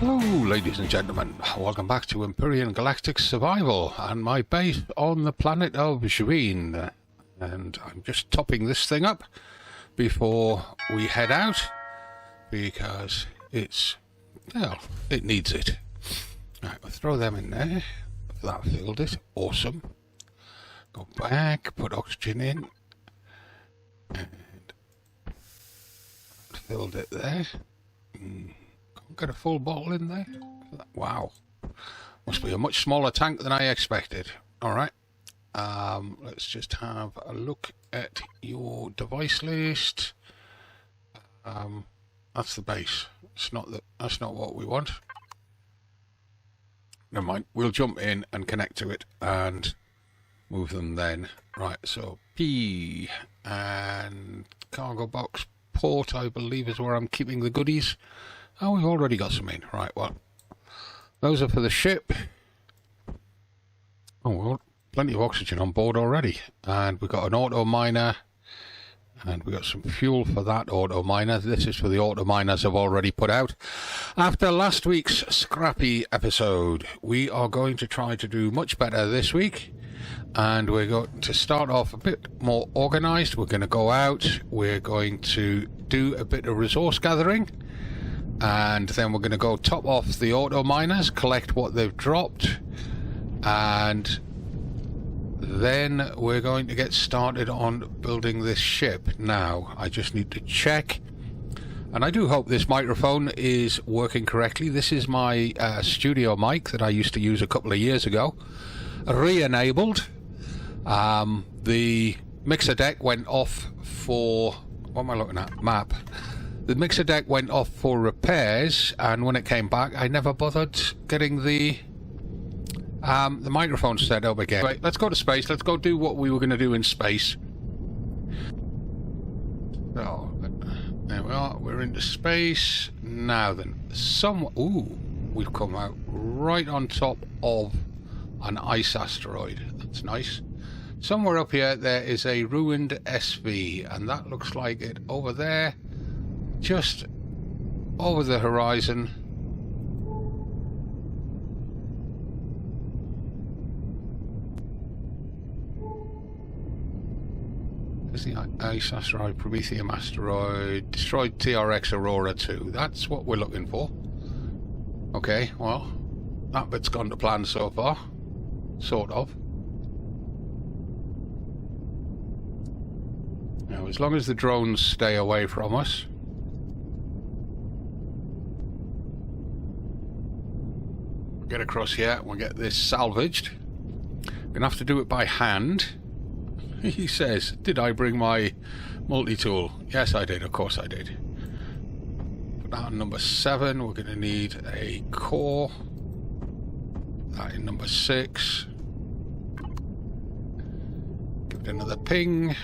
Hello ladies and gentlemen, welcome back to Empyrion Galactic Survival and my base on the planet of Gazbeard. And I'm just topping this thing up before we head out because it's, well, it needs it. Right, we'll throw them in there. That filled it, awesome. Go back, put oxygen in and filled it there. Can't get a full bottle in there. Wow, must be a much smaller tank than I expected. Alright, let's just have a look at your device list. That's the base. It's not that's not what we want. Never mind, we'll jump in and connect to it and move them then. Right, so P and cargo box port, I believe, is where I'm keeping the goodies. Oh, we've already got some in. Right, well, those are for the ship. Oh, well, plenty of oxygen on board already. And we've got an auto miner. And we got some fuel for that auto miner. This is for the auto miners I've already put out. After last week's scrappy episode, we are going to try to do much better this week. And we're going to start off a bit more organized. We're going to go out. We're going to do a bit of resource gathering. And then we're going to go top off the auto miners, collect what they've dropped. And then we're going to get started on building this ship. Now, I just need to check. And I do hope this microphone is working correctly. This is my studio mic that I used to use a couple of years ago. Re-enabled. The mixer deck went off for... What am I looking at? Map. The mixer deck went off for repairs, and when it came back, I never bothered getting the microphone set up again. Right, let's go to space. Let's go do what we were going to do in space. So, there we are. We're into space. Now then, ooh, we've come out right on top of an ice asteroid. That's nice. Somewhere up here, there is a ruined SV, and that looks like it over there. Just over the horizon. There's the ice asteroid, Prometheum asteroid, destroyed TRX Aurora 2. That's what we're looking for. Okay, well, that bit's gone to plan so far. Sort of. Now, as long as the drones stay away from us. Get across here, we'll get this salvaged. Gonna have to do it by hand. He says, did I bring my multi-tool? Yes, I did, of course I did. Put that on number 7, we're gonna need a core. Put that in number 6. Give it another ping.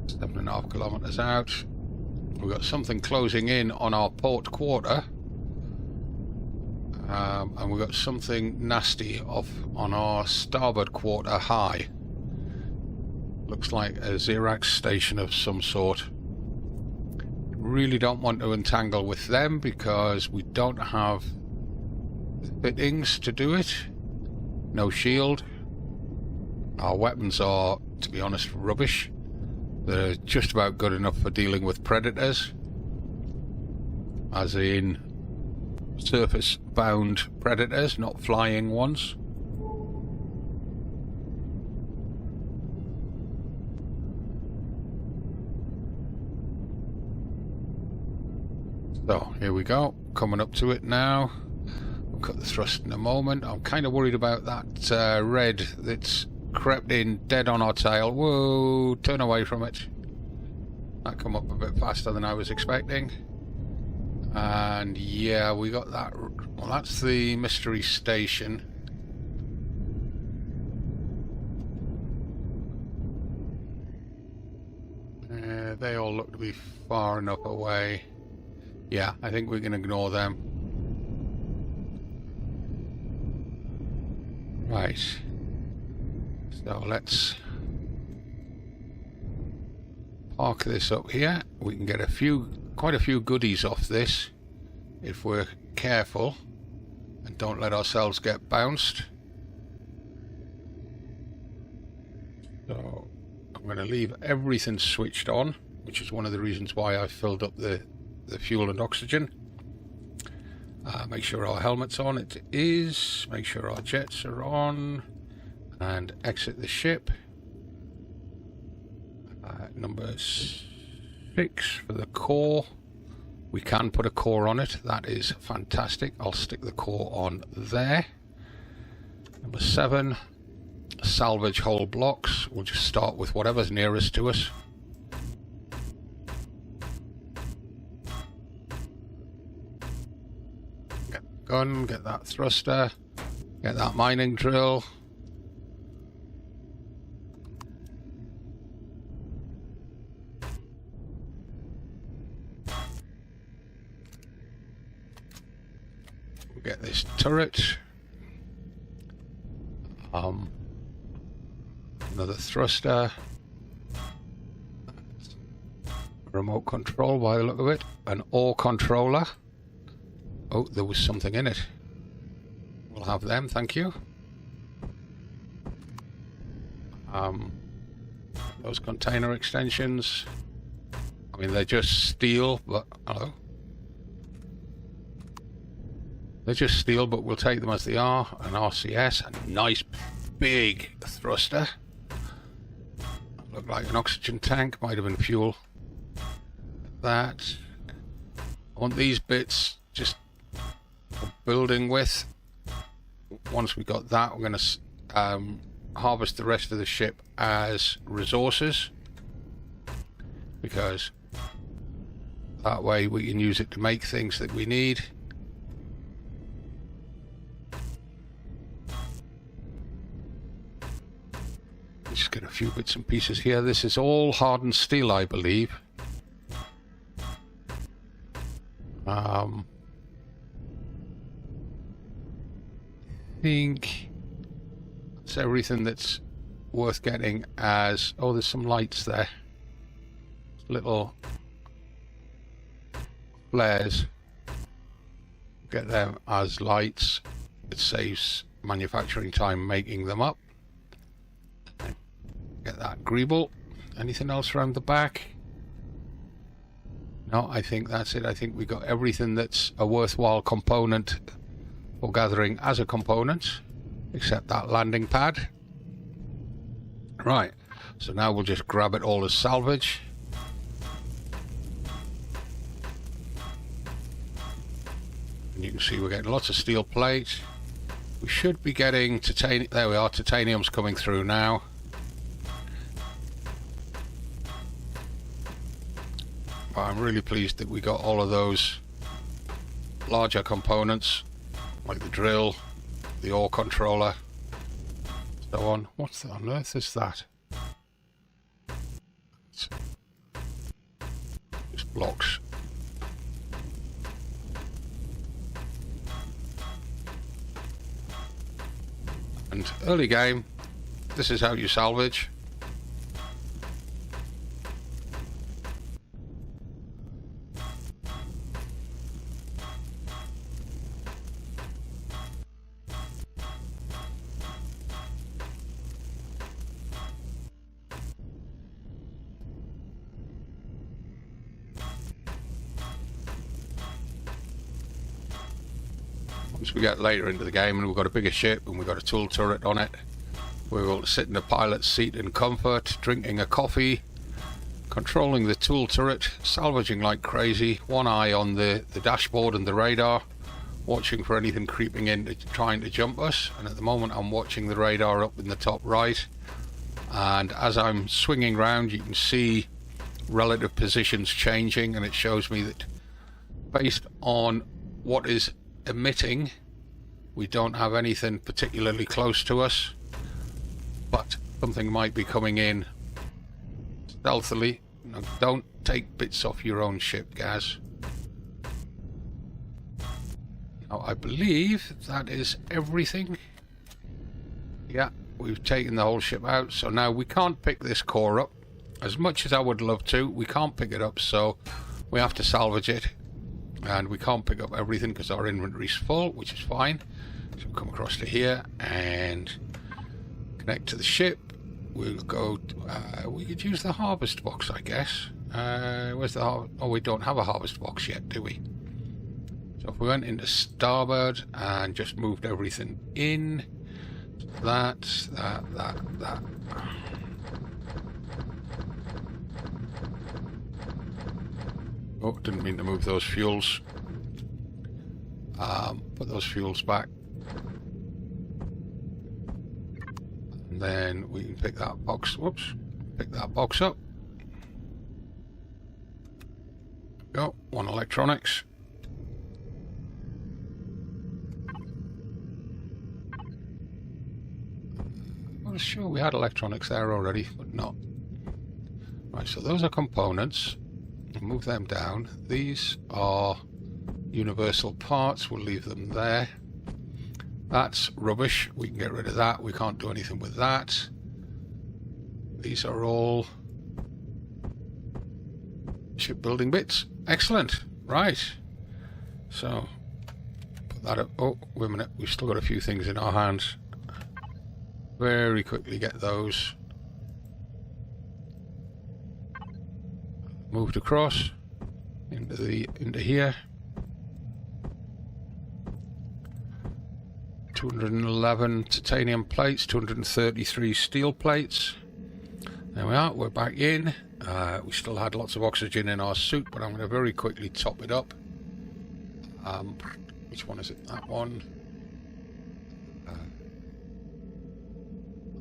7.5 kilometers out. We've got something closing in on our port quarter. And we've got something nasty off on our starboard quarter high. Looks like a Xerax station of some sort. Really don't want to entangle with them because we don't have fittings to do it. No shield. Our weapons are, to be honest, rubbish. They're just about good enough for dealing with predators. As in surface-bound predators, not flying ones. So, here we go. Coming up to it now. We'll cut the thrust in a moment. I'm kind of worried about that red that's crept in dead on our tail. Whoa, turn away from it. That come up a bit faster than I was expecting. And yeah, we got that. Well, that's the mystery station. They all look to be far enough away. Yeah, I think we can ignore them. Right. So let's park this up here. We can get quite a few goodies off this if we're careful and don't let ourselves get bounced. So I'm going to leave everything switched on, which is one of the reasons why I filled up the fuel and oxygen. Make sure our helmet's on. It is. Make sure our jets are on. And exit the ship. Number 6 for the core. We can put a core on it. That is fantastic. I'll stick the core on there. Number 7. Salvage whole blocks. We'll just start with whatever's nearest to us. Get the gun, get that thruster, get that mining drill. We'll get this turret. Another thruster. Remote control by the look of it. An ore controller. Oh, there was something in it. We'll have them, thank you. Those container extensions. I mean, they're just steel, but... Hello? They're just steel, but we'll take them as they are. An RCS, a nice big thruster. Looked like an oxygen tank, might have been fuel. That. I want these bits just for building with. Once we got that, we're going to harvest the rest of the ship as resources, because that way we can use it to make things that we need. Just get a few bits and pieces here. This is all hardened steel, I believe. I think that's everything that's worth getting as... Oh, there's some lights there. Little flares. Get them as lights. It saves manufacturing time making them up. Get that greeble. Anything else around the back? No, I think that's it. I think we got everything that's a worthwhile component for gathering as a component, except that landing pad. Right, so now we'll just grab it all as salvage. And you can see we're getting lots of steel plate. We should be getting titanium. There we are, titanium's coming through now. I'm really pleased that we got all of those larger components, like the drill, the ore controller, so on. What on earth is that? It's just blocks. And early game, this is how you salvage. Once we get later into the game and we've got a bigger ship and we've got a tool turret on it, we're able to sit in the pilot's seat in comfort, drinking a coffee, controlling the tool turret, salvaging like crazy, one eye on the dashboard and the radar, watching for anything creeping in trying to jump us. And at the moment I'm watching the radar up in the top right, and as I'm swinging round you can see relative positions changing, and it shows me that based on what is emitting, we don't have anything particularly close to us, but something might be coming in stealthily. No, don't take bits off your own ship, Gaz. Now, I believe that is everything. Yeah, we've taken the whole ship out, so now we can't pick this core up. As much as I would love to, we can't pick it up, so we have to salvage it. and we can't pick up everything because our inventory's full, which is fine. So we'll come across to here and connect to the ship. We'll go we could use the harvest box, I guess. Where's the oh, we don't have a harvest box yet, do we? So if we went into starboard and just moved everything in, that. Oh, didn't mean to move those fuels. Put those fuels back. And then we can pick that box, whoops, pick that box up. Go, one electronics. Well, sure, we had electronics there already, but not. Right, so those are components. Move them down. These are universal parts. We'll leave them there. That's rubbish. We can get rid of that. We can't do anything with that. These are all shipbuilding bits. Excellent. Right. So put that up. Oh, wait a minute. We've still got a few things in our hands. Very quickly get those moved across into here. 211 titanium plates, 233 steel plates. There we are, we're back in. We still had lots of oxygen in our suit, but I'm going to very quickly top it up. Which one is it? That one.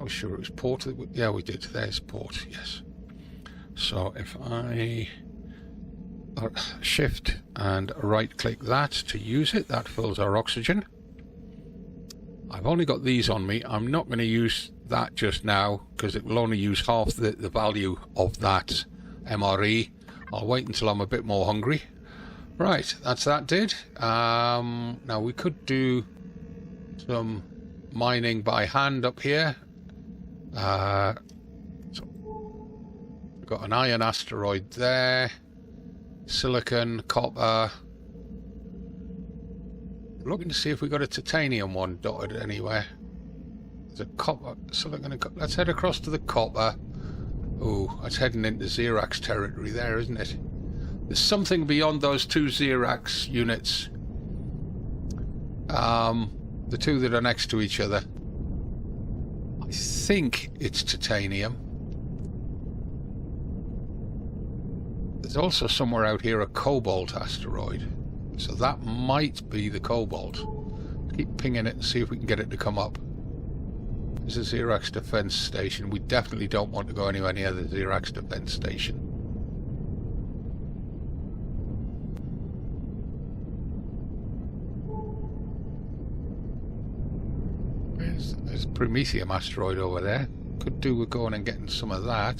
I was sure it was port. Yeah, we did. There's port, yes. So if I shift and right click that to use it, that fills our oxygen. I've only got these on me. I'm not going to use that just now because it will only use half the value of that MRE. I'll wait until I'm a bit more hungry. Right, that's that did. Now we could do some mining by hand up here. So we've got an iron asteroid there, silicon, copper. Looking to see if we got a titanium one dotted anywhere. There's a copper, silicon. Let's head across to the copper. Oh, that's heading into Xerax territory there, isn't it? There's something beyond those two Xerax units. The two that are next to each other. I think it's titanium. There's also somewhere out here a cobalt asteroid. So that might be the cobalt. Keep pinging it and see if we can get it to come up. There's a Xerax defense station. We definitely don't want to go anywhere near the Xerax defense station. There's a Prometheum asteroid over there. Could do with going and getting some of that.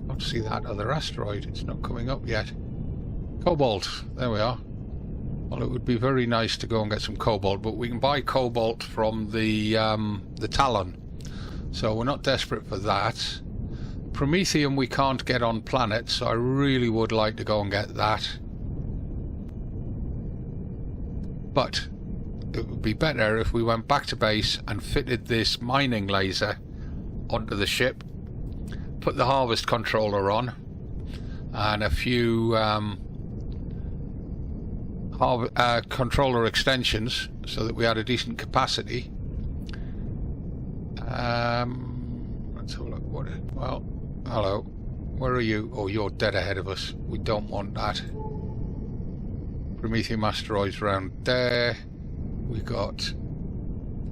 Can't see that other asteroid. It's not coming up yet. Cobalt. There we are. Well, it would be very nice to go and get some cobalt, but we can buy cobalt from the Talon. So we're not desperate for that. Prometheum we can't get on planet, so I really would like to go and get that. But it would be better if we went back to base and fitted this mining laser onto the ship, put the harvest controller on, and a few controller extensions so that we had a decent capacity. Let's have a look. Well, hello. Where are you? Oh, you're dead ahead of us. We don't want that. Prometheum asteroids around there. We got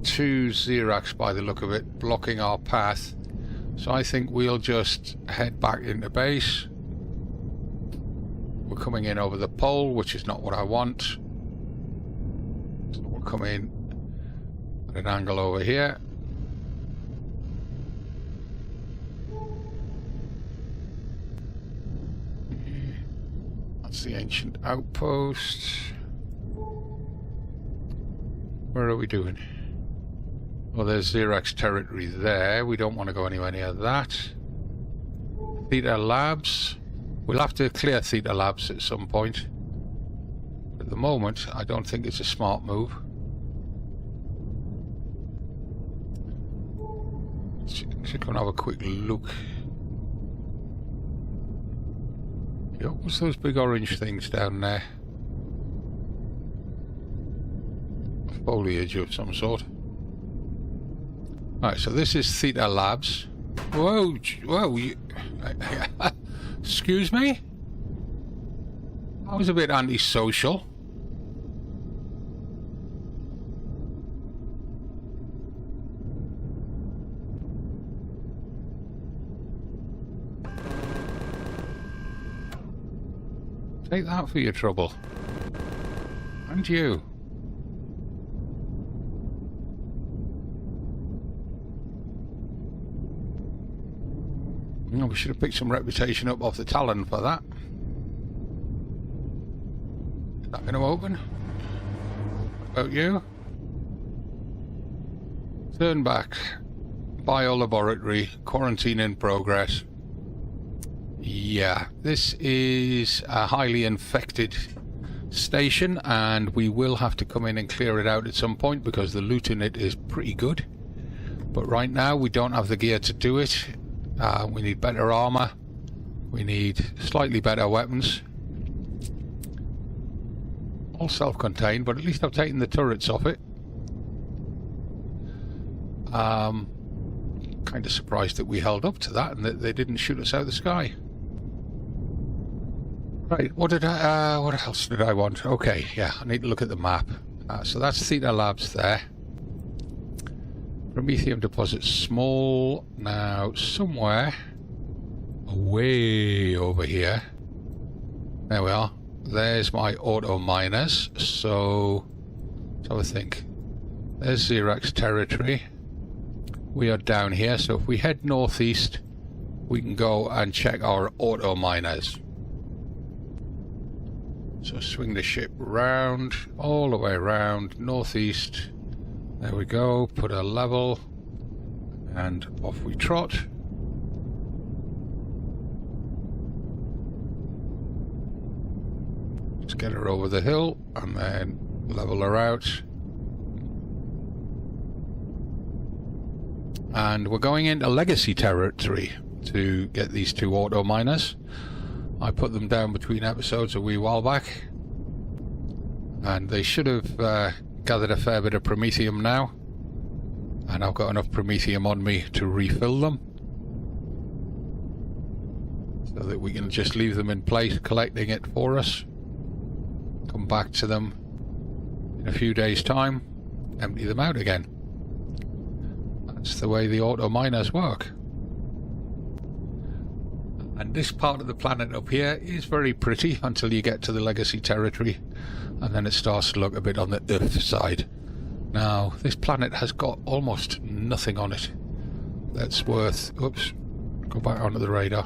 two Xerax by the look of it blocking our path. So I think we'll just head back into base. We're coming in over the pole, which is not what I want. So we'll come in at an angle over here. That's the ancient outpost. Where are we doing? Well, there's Xerax territory there. We don't want to go anywhere near that. Theta Labs. We'll have to clear Theta Labs at some point. At the moment, I don't think it's a smart move. Let's go and have a quick look. Yo, what's those big orange things down there? Foliage of some sort. Alright, so this is Theta Labs. Whoa, whoa, excuse me? That was a bit antisocial. Take that for your trouble. And you. We should have picked some reputation up off the Talon for that. Is that going to open? What about you? Turn back. Biolaboratory. Quarantine in progress. Yeah, this is a highly infected station, and we will have to come in and clear it out at some point because the loot in it is pretty good. But right now we don't have the gear to do it. We need better armor. We need slightly better weapons. All self-contained, but at least I've taken the turrets off it. Kind of surprised that we held up to that and that they didn't shoot us out of the sky. Right, what else did I want? Okay, yeah, I need to look at the map. So that's Theta Labs there. Promethium deposit small. Now, somewhere way over here. There we are. There's my auto miners. So, let's have a think. There's Xerox territory. We are down here, so if we head northeast, we can go and check our auto miners. So swing the ship round, all the way around, northeast. There we go, put a level, and off we trot. Just get her over the hill, and then level her out. And we're going into legacy territory to get these two auto miners. I put them down between episodes a wee while back, and they should have gathered a fair bit of promethium now, and I've got enough promethium on me to refill them so that we can just leave them in place collecting it for us, come back to them in a few days time, empty them out again. That's the way the auto miners work. And this part of the planet up here is very pretty until you get to the legacy territory, and then it starts to look a bit on the Earth side. Now, this planet has got almost nothing on it that's worth... Oops, go back onto the radar.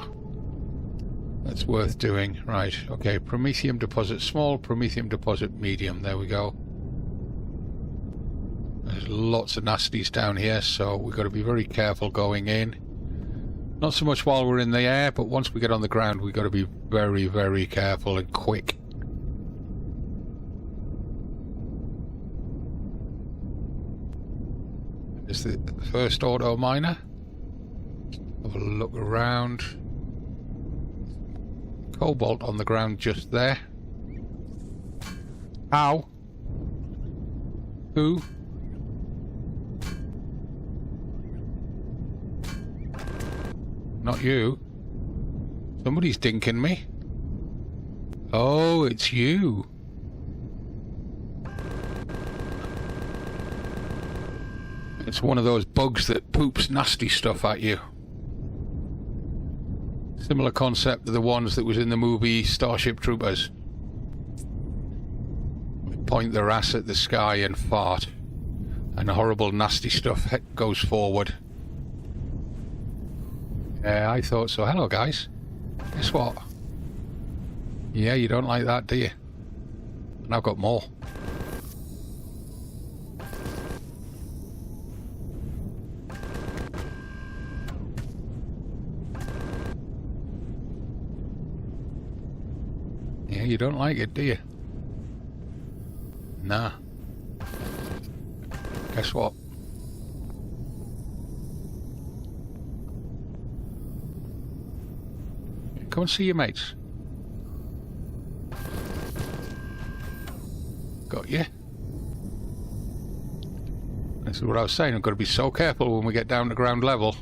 That's worth doing. Right, okay, promethium deposit small, promethium deposit medium. There we go. There's lots of nasties down here, so we've got to be very careful going in. Not so much while we're in the air, but once we get on the ground, we've got to be very, very careful and quick. There's the first auto miner. Have a look around. Cobalt on the ground just there. Ow. Who? Not you. Somebody's dinking me. Oh, it's you. It's one of those bugs that poops nasty stuff at you. Similar concept to the ones that was in the movie Starship Troopers. Point their ass at the sky and fart, and horrible nasty stuff goes forward. Yeah, I thought so. Hello, guys. Guess what? Yeah, you don't like that, do you? And I've got more. Yeah, you don't like it, do you? Nah. Guess what? Come and see your mates. Got you. This is what I was saying. I've got to be so careful when we get down to ground level.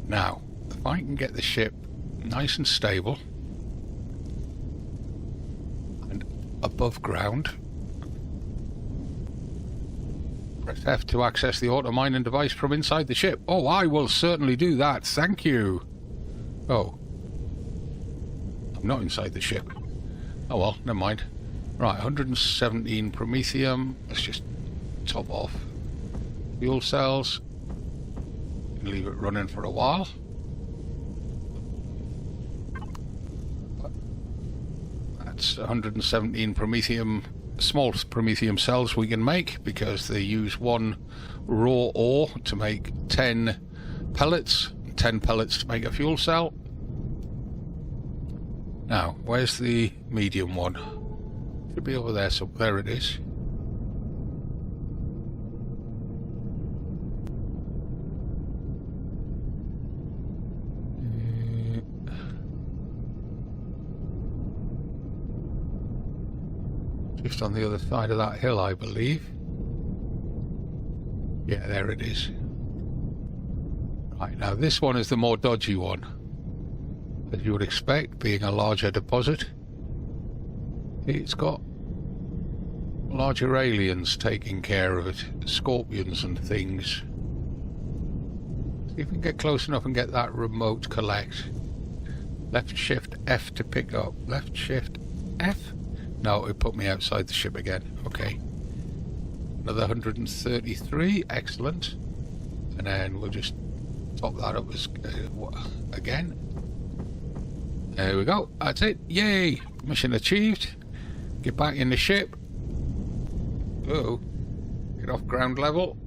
Now, if I can get the ship nice and stable and above ground, press F to access the auto mining device from inside the ship. Oh, I will certainly do that. Thank you. Oh. I'm not inside the ship. Oh well, never mind. Right, 117 promethium. Let's just top off fuel cells. Leave it running for a while. That's 117 promethium, small promethium cells we can make because they use one raw ore to make 10 pellets. 10 pellets to make a fuel cell. Now, where's the medium one? Should be over there, so there it is. Just on the other side of that hill, I believe. Yeah, there it is. Right, now this one is the more dodgy one, as you would expect, being a larger deposit. It's got larger aliens taking care of it, scorpions and things. See if we can get close enough and get that remote collect. Left shift F to pick up. Left shift F? No, it put me outside the ship again. Okay. Another 133, excellent. And then we'll just top that up as again. There we go. That's it. Yay! Mission achieved. Get back in the ship. Oh, get off ground level.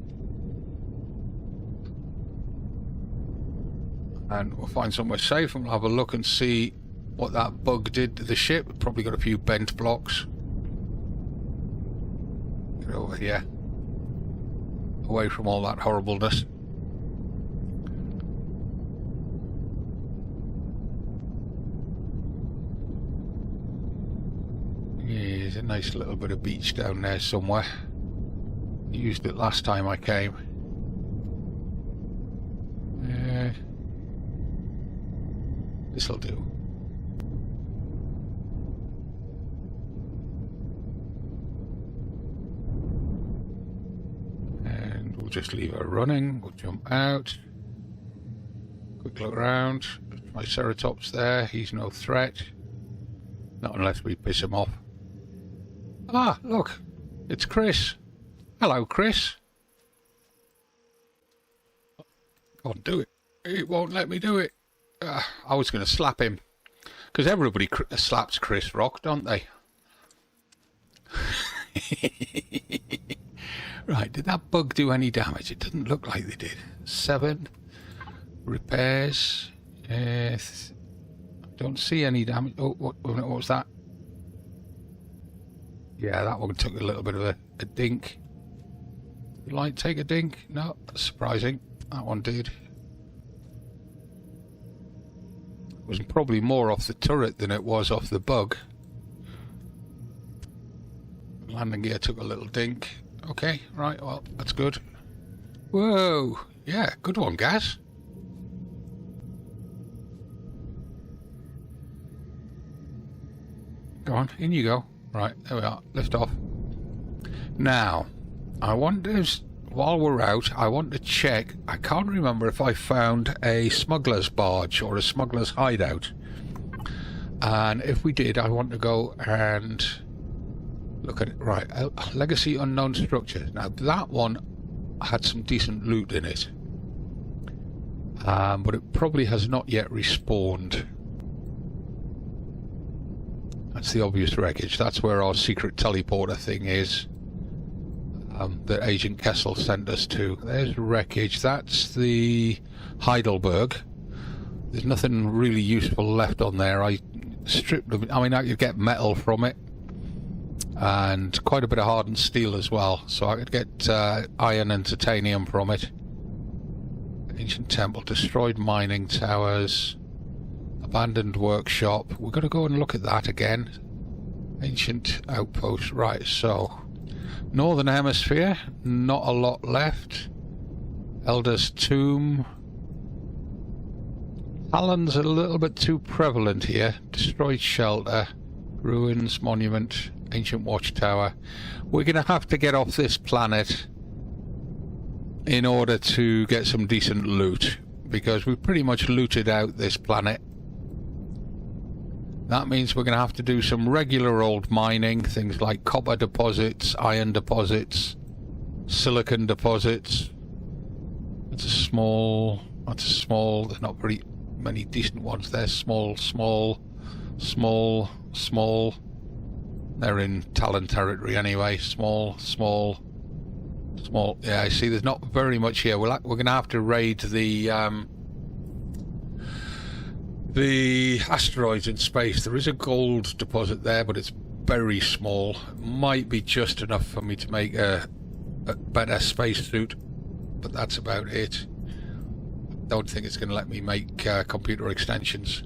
And we'll find somewhere safe and we'll have a look and see what that bug did to the ship. Probably got a few bent blocks. Get over here. Away from all that horribleness. Yeah, there's a nice little bit of beach down there somewhere. Used it last time I came. This'll do. And we'll just leave her running. We'll jump out. Quick look around. Triceratops there. He's no threat. Not unless we piss him off. Ah, look. It's Chris. Hello, Chris. Go on, do it. It won't let me do it. I was going to slap him. Because everybody slaps Chris Rock, don't they? Right, did that bug do any damage? It doesn't look like they did. 7. Repairs. Don't see any damage. Oh, what was that? Yeah, that one took a little bit of a dink. Did the light take a dink? No, that's surprising. That one did. It was probably more off the turret than it was off the bug. Landing gear took a little dink. Okay, right, well, that's good. Whoa! Yeah, good one, Gaz. Go on, in you go. Right, there we are. Lift off. Now, I want to, while we're out, I want to check. I can't remember if I found a smuggler's barge or a smuggler's hideout. And if we did, I want to go and look at it. Right, Legacy Unknown Structure. Now, that one had some decent loot in it. But it probably has not yet respawned. That's the obvious wreckage. That's where our secret teleporter thing is. That Agent Kessel sent us to. There's wreckage. That's the Heidelberg. There's nothing really useful left on there. strip them. I mean, I could get metal from it, and quite a bit of hardened steel as well. So I could get iron and titanium from it. Ancient temple, destroyed mining towers, abandoned workshop. We're going to go and look at that again. Ancient outpost. Right, so northern hemisphere, not a lot left. Elder's tomb. Talon's a little bit too prevalent here. Destroyed shelter, ruins, monument, ancient watchtower. We're going to have to get off this planet in order to get some decent loot, because we've pretty much looted out this planet. That means we're going to have to do some regular old mining, things like copper deposits, iron deposits, silicon deposits. That's a small, there's not very many decent ones there. Small. They're in Talon territory anyway. Small. Yeah, I see there's not very much here. We're going to have to raid the asteroids in space. There is a gold deposit there, but it's very small. It might be just enough for me to make a better spacesuit, but that's about it. Don't think it's going to let me make computer extensions.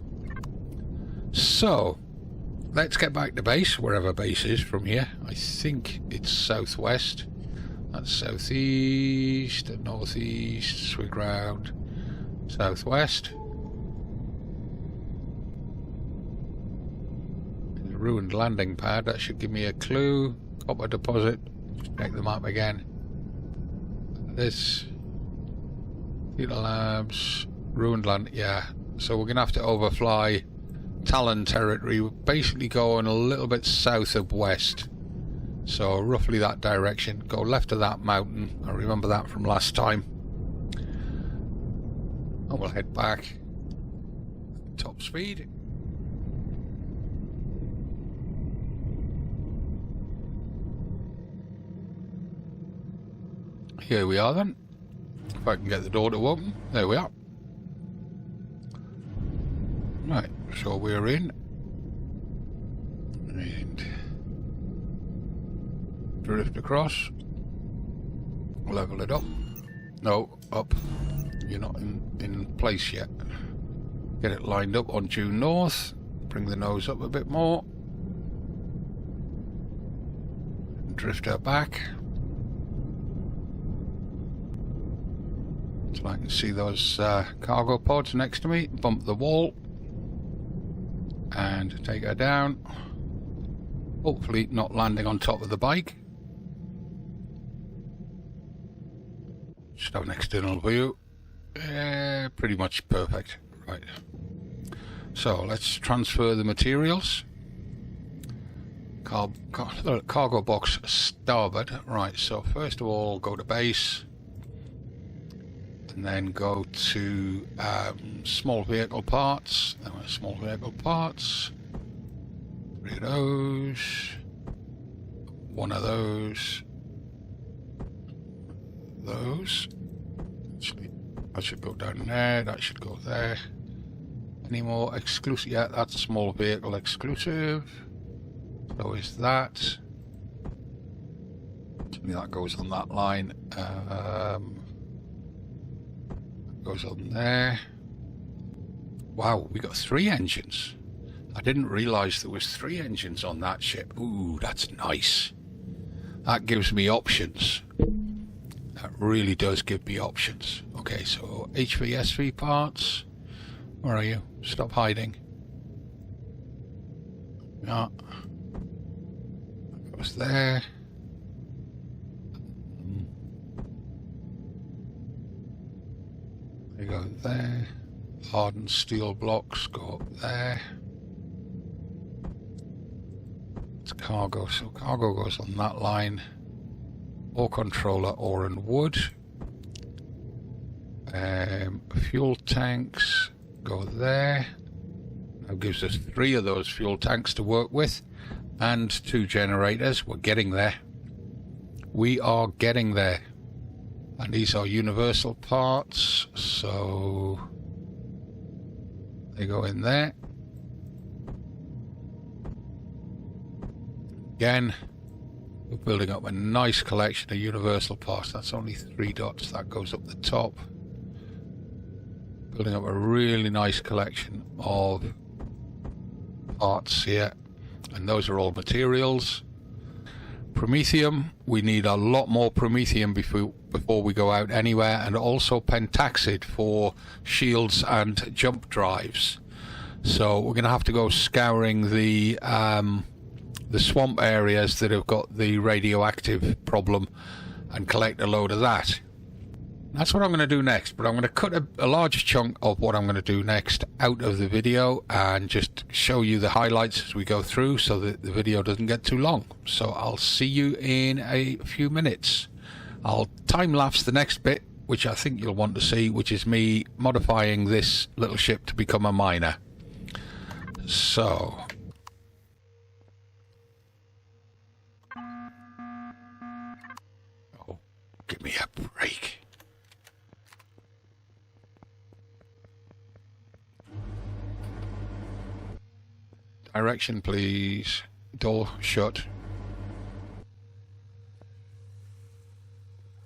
So let's get back to base, wherever base is from here. I think it's southwest. That's southeast and northeast. Swing round. Southwest. Ruined landing pad. That should give me a clue. Copper deposit. Check the map again. This. Theatre labs. Ruined land. Yeah. So we're going to have to overfly Talon territory. We're basically going a little bit south of west. So roughly that direction. Go left of that mountain. I remember that from last time. And we'll head back. Top speed. Here we are then. If I can get the door to open. There we are. Right, so we're in. And drift across. Level it up. No, up. You're not in place yet. Get it lined up on due north. Bring the nose up a bit more. Drift her back. So I can see those cargo pods next to me. Bump the wall. And take her down. Hopefully not landing on top of the bike. Just have an external view. Pretty much perfect. Right. So let's transfer the materials. Cargo box starboard. Right, so first of all go to base. And then go to small vehicle parts. Small vehicle parts. 3 of those. 1 of those. Those. Actually, that should go down there. That should go there. Any more exclusive? Yeah, that's small vehicle exclusive. So is that. Actually, that goes on that line. Goes on there. Wow, we got 3 engines. I didn't realise there was 3 engines on that ship. Ooh, that's nice. That gives me options. That really does give me options. Okay, so HVSV parts. Where are you? Stop hiding. Yeah. That goes there. They go there. Hardened steel blocks go up there. It's cargo, so cargo goes on that line. Ore controller, ore and wood. Fuel tanks go there. That gives us 3 of those fuel tanks to work with. And 2 generators. We're getting there. We are getting there. And these are universal parts, so they go in there. again. We're building up a nice collection of universal parts. That's only 3 dots. That goes up the top. Building up a really nice collection of parts here. And those are all materials. Promethium. We need a lot more promethium before we go out anywhere. And also pentaxid for shields and jump drives. So we're going to have to go scouring the swamp areas that have got the radioactive problem and collect a load of that. That's what I'm going to do next, but I'm going to cut a large chunk of what I'm going to do next out of the video and just show you the highlights as we go through so that the video doesn't get too long. So I'll see you in a few minutes. I'll time-lapse the next bit, which I think you'll want to see, which is me modifying this little ship to become a miner. So... oh, give me a break. Direction, please. Door shut.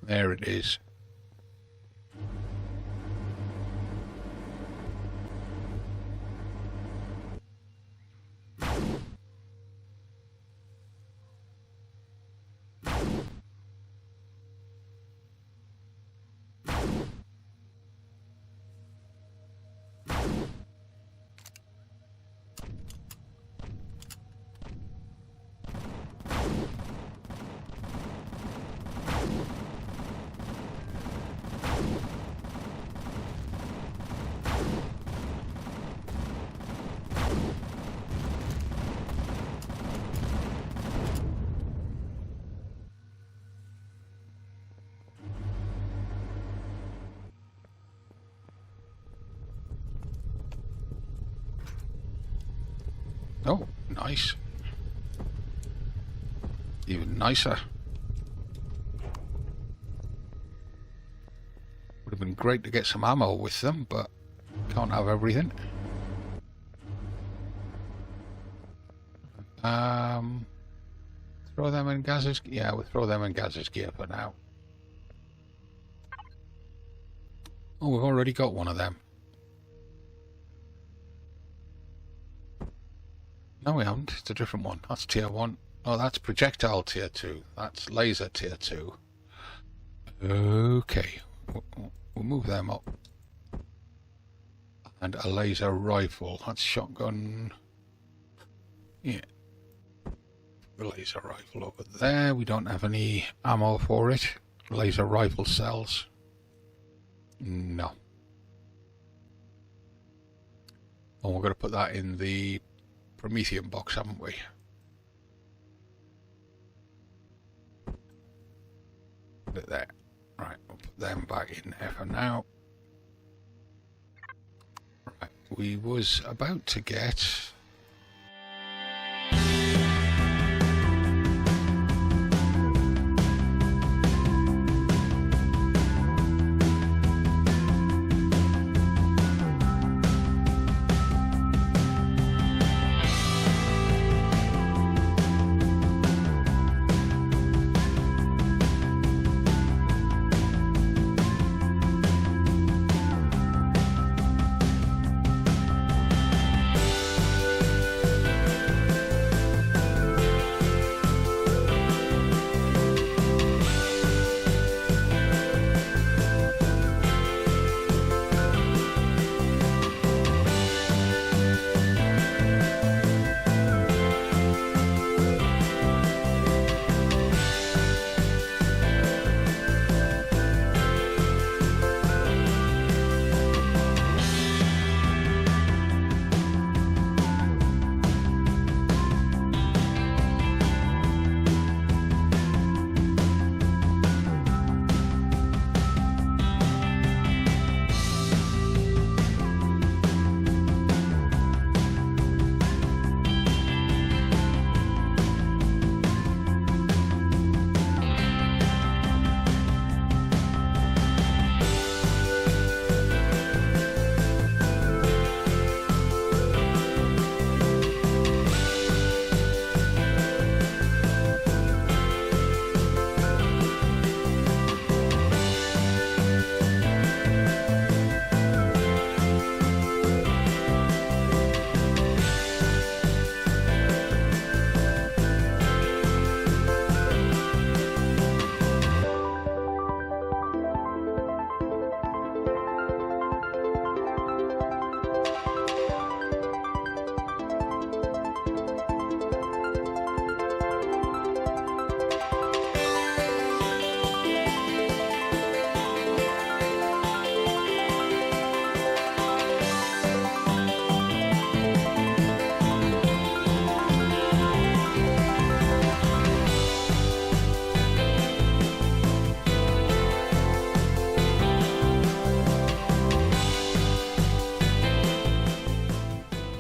There it is. Oh, nice. Even nicer. Would have been great to get some ammo with them, but can't have everything. Throw them in Gaz's... yeah, we'll throw them in Gaz's gear for now. Oh, we've already got one of them. No, we haven't. It's a different one. That's tier 1. Oh, that's projectile tier 2. That's laser tier 2. Okay. We'll move them up. And a laser rifle. That's shotgun. Yeah. The laser rifle over there. We don't have any ammo for it. Laser rifle cells. No. Oh, we're going to put that in the Promethium box, haven't we? Put it there. Right, we'll put them back in there for now. Right, we was about to get...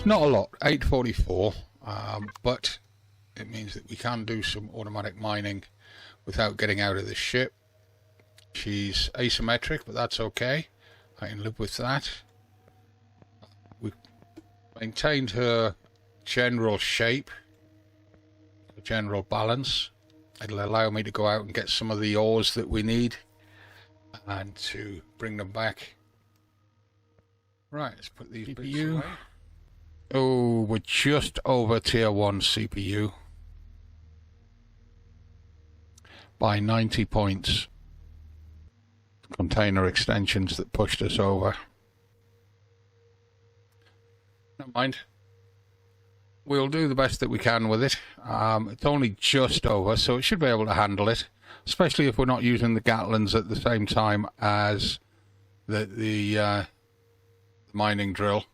Not a lot, 844, but it means that we can do some automatic mining without getting out of the ship. She's asymmetric, but that's okay. I can live with that. We've maintained her general shape, the general balance. It'll allow me to go out and get some of the ores that we need and to bring them back. Right, let's put these CPU away. Oh, we're just over tier 1 CPU by 90 points. Container extensions that pushed us over. Never mind. We'll do the best that we can with it. It's only just over, so it should be able to handle it, especially if we're not using the Gatlins at the same time as the mining drill.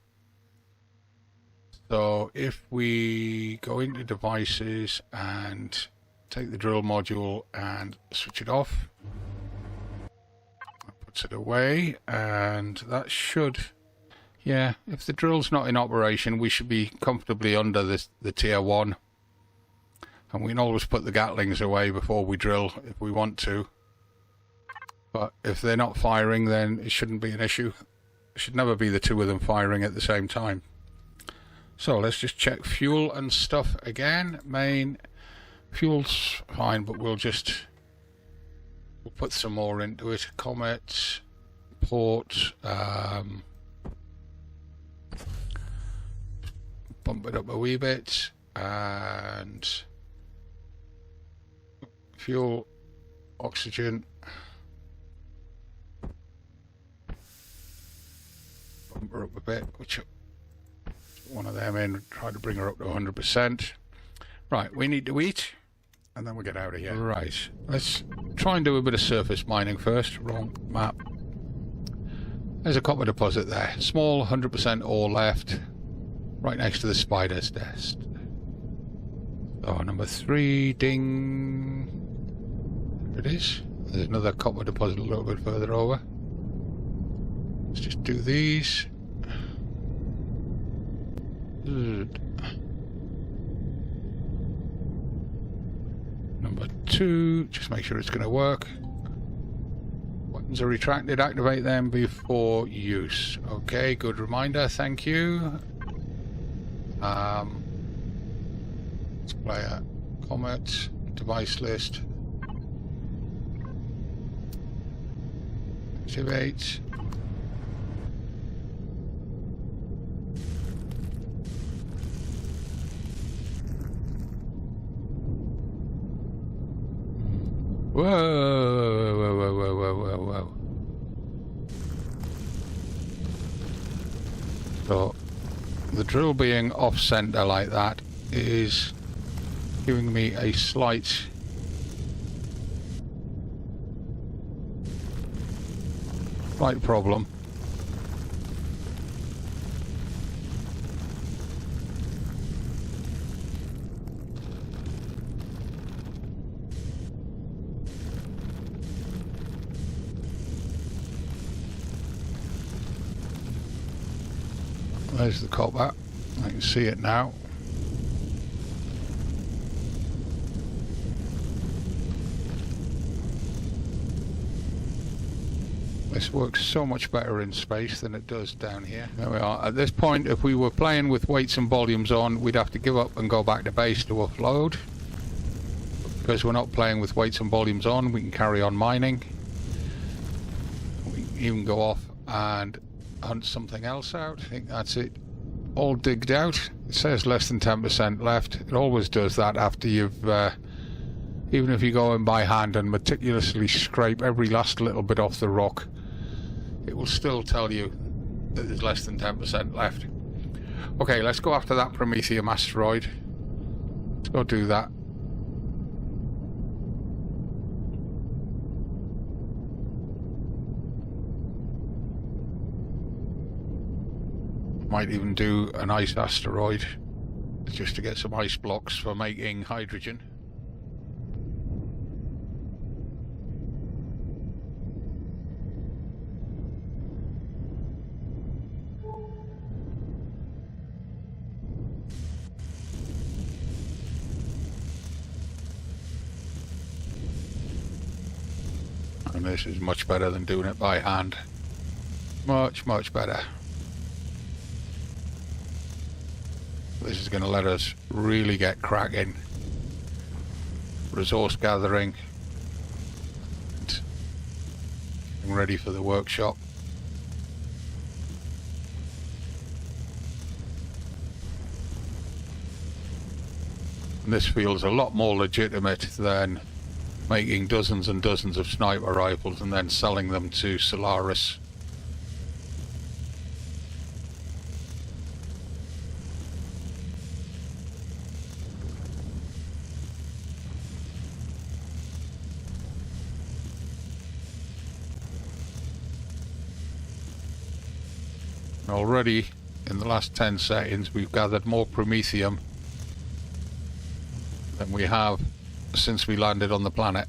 So if we go into devices and take the drill module and switch it off, that puts it away, and that should, yeah, if the drill's not in operation, we should be comfortably under the tier 1. And we can always put the Gatlings away before we drill if we want to. But if they're not firing, then it shouldn't be an issue. It should never be the two of them firing at the same time. So let's just check fuel and stuff again. Main fuel's fine, but we'll put some more into it. Comet, port, bump it up a wee bit, and fuel, oxygen, bump her up a bit, which one of them in, try to bring her up to 100%. Right, we need to eat, and then we'll get out of here. Right, let's try and do a bit of surface mining first. Wrong map. There's a copper deposit there. Small, 100% ore left, right next to the spider's nest. Oh, number 3, ding. There it is. There's another copper deposit a little bit further over. Let's just do these. Number 2, just make sure it's going to work. Weapons are retracted, activate them before use. Okay, good reminder, thank you. Let's play a Comet, device list. Activate. Whoa, whoa, whoa, whoa, whoa, whoa, whoa. So, the drill being off-center like that is giving me a slight problem. There's the copper. I can see it now. This works so much better in space than it does down here. There we are. At this point, if we were playing with weights and volumes on, we'd have to give up and go back to base to offload. Because we're not playing with weights and volumes on, we can carry on mining. We can even go off and hunt something else out. I think that's it. All digged out. It says less than 10% left. It always does that after you've even if you go in by hand and meticulously scrape every last little bit off the rock, it will still tell you that there's less than 10% left. Okay, let's go after that Prometheum asteroid. Let's go do that. Might even do an ice asteroid just to get some ice blocks for making hydrogen. And this is much better than doing it by hand. Much, much better. This is going to let us really get cracking. Resource gathering. And ready for the workshop. And this feels a lot more legitimate than making dozens and dozens of sniper rifles and then selling them to Solaris. Already in the last 10 seconds we've gathered more promethium than we have since we landed on the planet.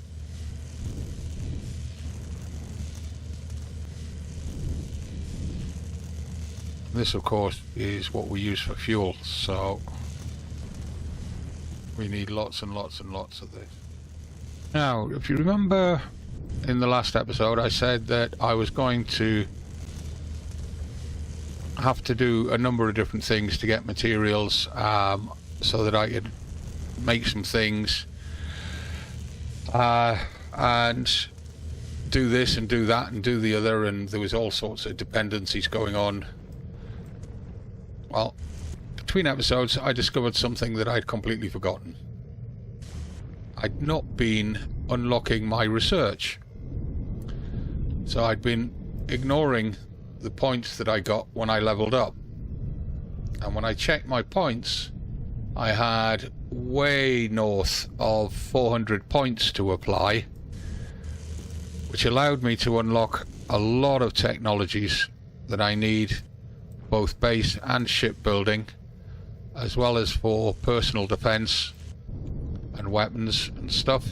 This of course is what we use for fuel, so we need lots and lots and lots of this. Now if you remember in the last episode I said that I was going to have to do a number of different things to get materials so that I could make some things and do this and do that and do the other, and there was all sorts of dependencies going on. Well, between episodes I discovered something that I'd completely forgotten. I'd not been unlocking my research, so I'd been ignoring the points that I got when I leveled up, and when I checked my points I had way north of 400 points to apply, which allowed me to unlock a lot of technologies that I need, both base and shipbuilding, as well as for personal defense and weapons and stuff.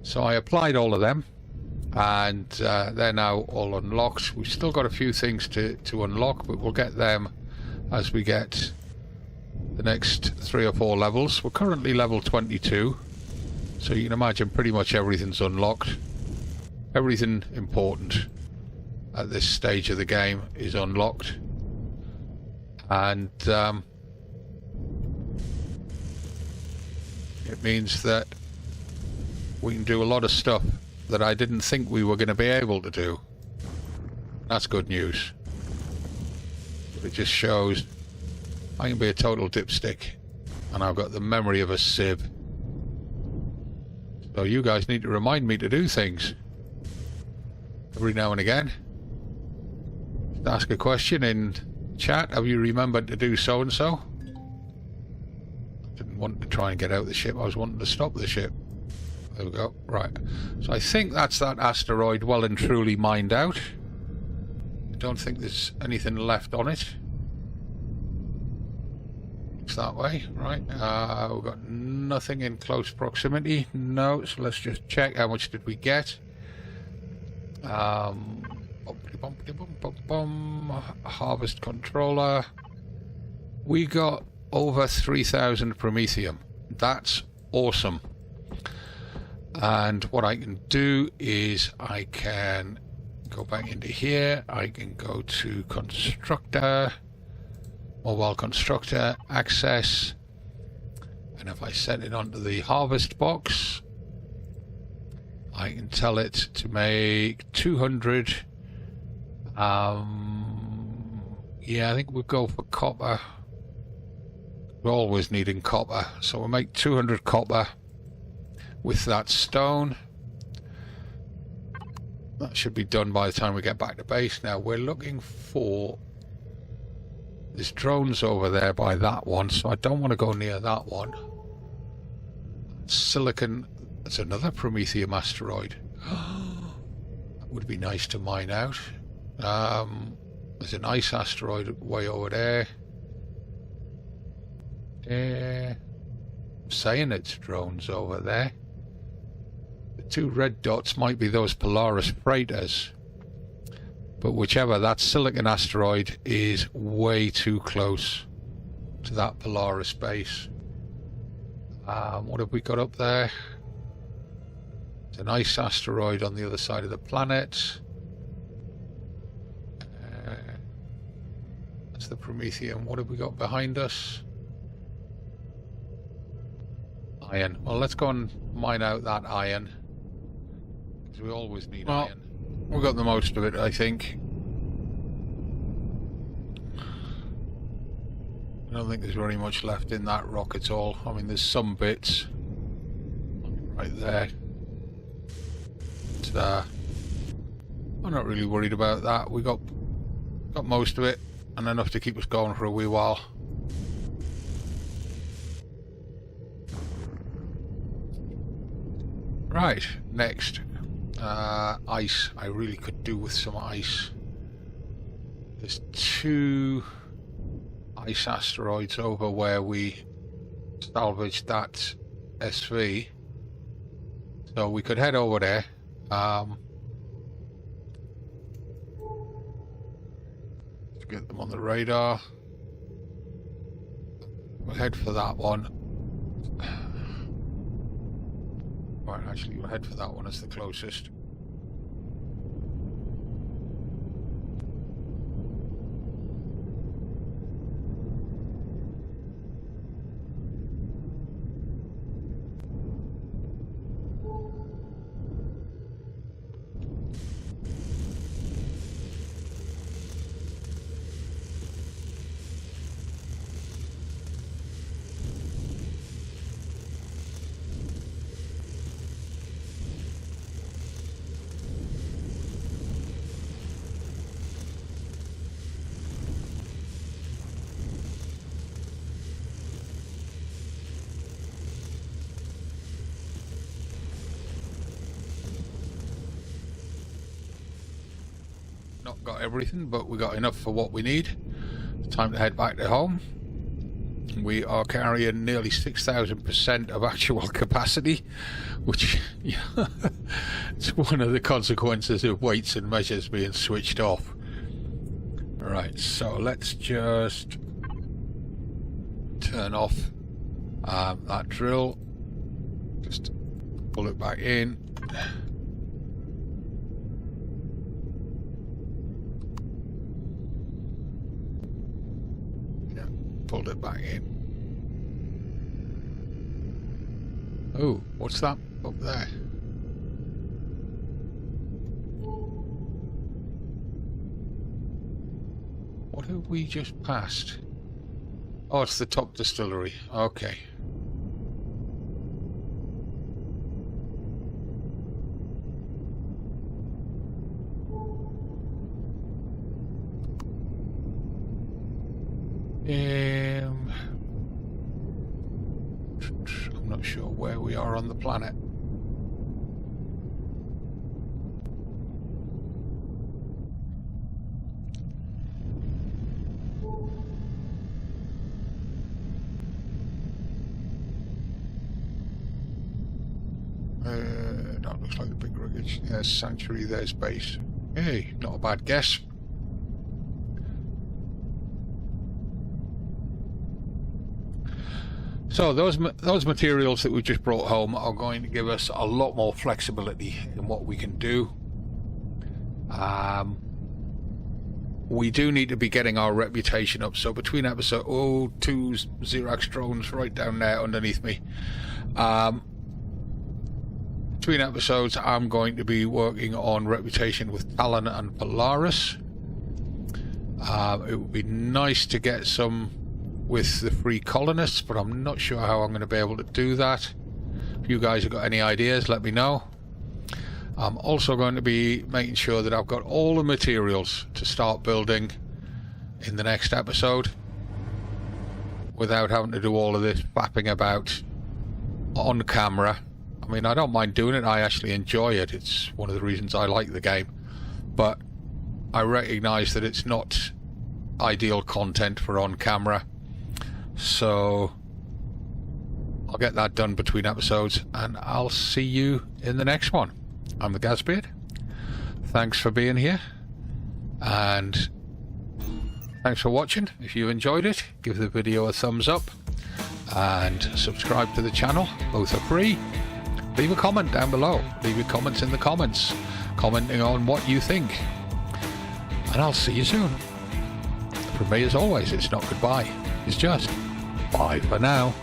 So I applied all of them, and they're now all unlocked. We've still got a few things to unlock, but we'll get them as we get the next 3 or 4 levels. We're currently level 22, so you can imagine pretty much everything's unlocked. Everything important at this stage of the game is unlocked, and it means that we can do a lot of stuff that I didn't think we were going to be able to do. That's good news. But it just shows I can be a total dipstick, and I've got the memory of a sieve. So you guys need to remind me to do things every now and again. Just ask a question in chat. Have you remembered to do so and so? I didn't want to try and get out the ship. I was wanting to stop the ship. There we go. Right. So I think that's that asteroid well and truly mined out. I don't think there's anything left on it. Looks that way. Right. We've got nothing in close proximity. No. So let's just check. How much did we get? Harvest controller. We got over 3,000 promethium. That's awesome. And what I can do is I can go back into here. I can go to constructor, mobile constructor, access, and if I set it onto the harvest box, I can tell it to make 200. Yeah, I think we'll go for copper. We're always needing copper, so we'll make 200 copper with that stone. That should be done by the time we get back to base. Now we're looking for, there's drones over there by that one, so I don't want to go near that one. Silicon, that's another promethium asteroid. That would be nice to mine out. There's an ice asteroid way over there. I'm saying it's drones over there. The 2 red dots might be those Polaris freighters, but whichever, that silicon asteroid is way too close to that Polaris base. What have we got up there? There's an ice asteroid on the other side of the planet. That's the Promethean. What have we got behind us? Iron. Well, let's go and mine out that iron, because we always need iron. We got the most of it, I think. I don't think there's very much left in that rock at all. I mean, there's some bits right there. It's there. I'm not really worried about that. We got most of it, and enough to keep us going for a wee while. Right, next. Ice. I really could do with some ice. There's 2 ice asteroids over where we salvaged that SV. So we could head over there. To get them on the radar. We'll head for that one. Right, actually we'll head for that one as the closest. Not got everything, but we got enough for what we need. It's time to head back to home. We are carrying nearly 6,000% of actual capacity, which it's one of the consequences of weights and measures being switched off. Right, so let's just turn off that drill. Just pull it back in. Pulled it back in. Oh, what's that up there? What have we just passed? Oh, it's the top distillery. Okay. I'm not sure where we are on the planet. That looks like the big wreckage. There's Sanctuary, there's base. Hey, not a bad guess. So those materials that we just brought home are going to give us a lot more flexibility in what we can do. We do need to be getting our reputation up. So between episode 2 Xerax drones right down there underneath me. Between episodes, I'm going to be working on reputation with Talon and Polaris. It would be nice to get some with the free colonists, but I'm not sure how I'm going to be able to do that. If you guys have got any ideas, let me know. I'm also going to be making sure that I've got all the materials to start building in the next episode without having to do all of this fapping about on camera. I mean, I don't mind doing it. I actually enjoy it. It's one of the reasons I like the game, but I recognize that it's not ideal content for on camera. So I'll get that done between episodes, and I'll see you in the next one. I'm the Gazbeard. Thanks for being here, and thanks for watching. If you enjoyed it, give the video a thumbs up and subscribe to the channel. Both are free. leave a comment down below. Leave your comments in the comments, commenting on what you think. And I'll see you soon. From me, as always, it's not goodbye. It's just bye for now.